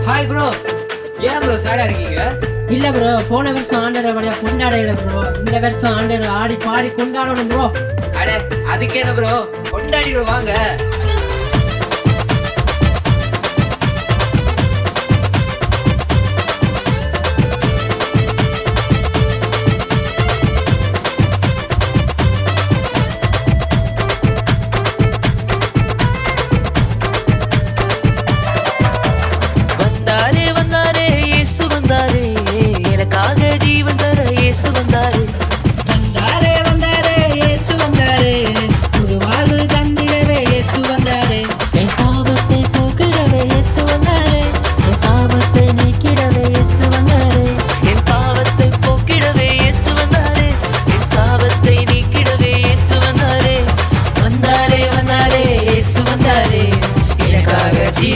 Hi bro. ஏன் bro சேடா இருக்கீங்க? இல்ல ப்ரோ, போன வருஷம் ஆண்டர் வழியா கொண்டாடல ப்ரோ. இந்த வருஷம் ஆண்டர் ஆடி பாடி கொண்டாடணும் ப்ரோ. அட அதுக்கு என்ன ப்ரோ, கொண்டாடிடுவோம் வாங்க.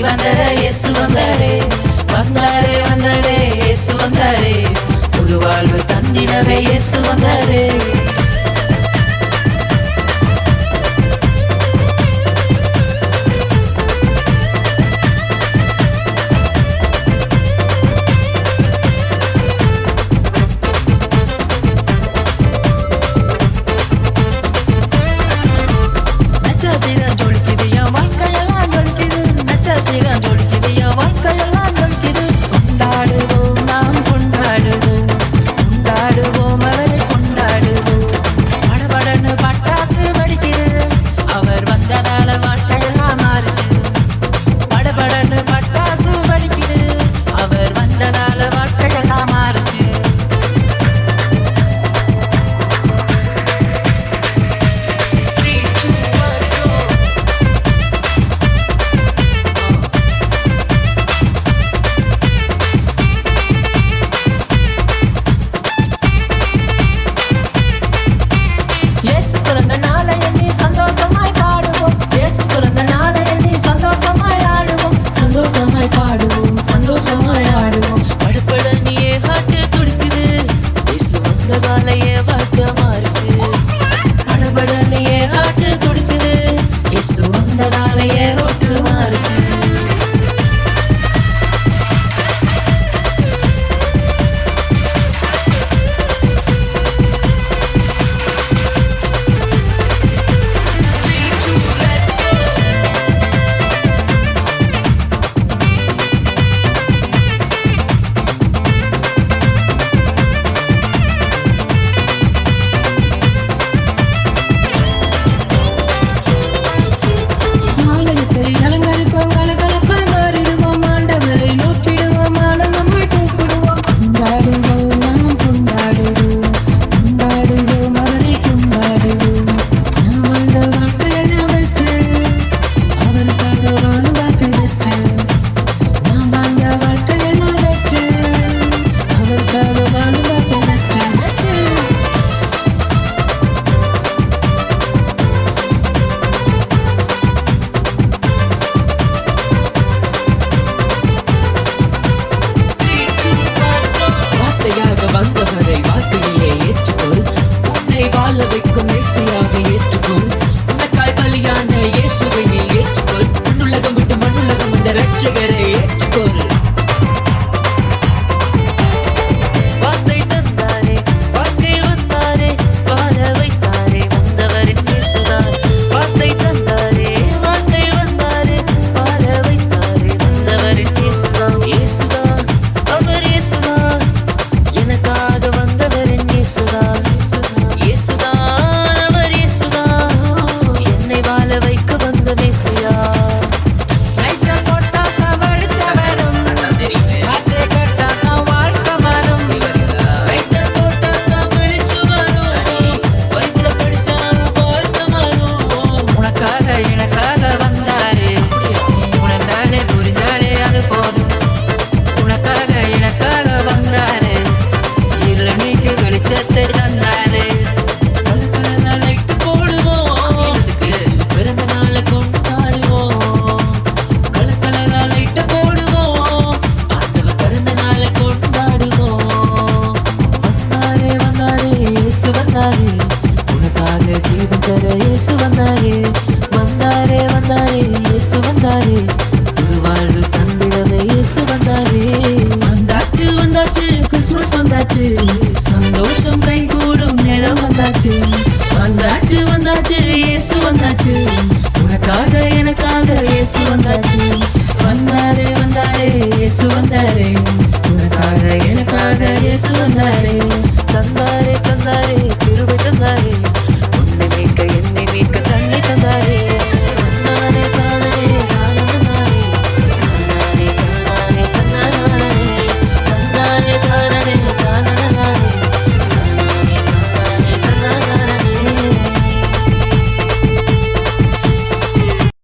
வந்தாரே இயேசு வந்தாரே, வந்தாரே வந்தாரே இயேசு வந்தாரே, புது வாழ்வு தந்திடவே இயேசு வந்தாரே. சந்தோஷமாய் ஆடுவோம், படுபடனியே ஹார்ட் துடிக்குது, இயேசு வந்ததால என் வாழ்க்கை மாறுச்சு. படுபடனியே ஹார்ட் துடிக்குது, இயேசு வந்ததால என் ரோட்டு மாறுச்சு. வந்தவரை வாழ்க்கையிலே ஏற்றுக்கொள், உன்னை வாழ வைக்கும் மேசியாவை ஏற்றுக்கொள், உனக்காய் பலியான இயேசுவை நீ ஏற்றுக்கொள், மண்ணுலகம் விட்டு மண்ணுலகம் வந்த இரட்சகரை ஏற்றுக்கொள். வார்த்தை தந்தாரே, வார்த்தை வந்தாரே, வாழ வைத்தாரே, வந்தவரின் இயேசுதான். வார்த்தை தந்தாரே, வார்த்தை வந்தாரே, வாழ வைத்தாரே, வந்தவரின் இயேசுதான். இயேசுதான், அவர் இயேசுதான், எனக்காக வந்தவரின் இயேசுதான். இயேசுதான், அவர் இயேசுதான், என்னை வாழ வைக்க வந்த மேசியா. எனக்காக வந்தாரு, உணர்ந்தாலே புரிந்தாலே அது போதும். உனக்காக எனக்காக வந்தாரு, இருள நீக்கி வெளிச்சத்தை தந்தாரு. போடுவோம், பிறந்த நாளை கொண்டாடுவோம். வந்தாச்சு வந்தாச்சு இயேசு வந்தாச்சு, உனக்காக எனக்காக இயேசு வந்தாச்சு. வந்தாரே வந்தாரே இயேசு வந்தாரே, உனக்காக எனக்காக இயேசு வந்தாரே. தந்தாரே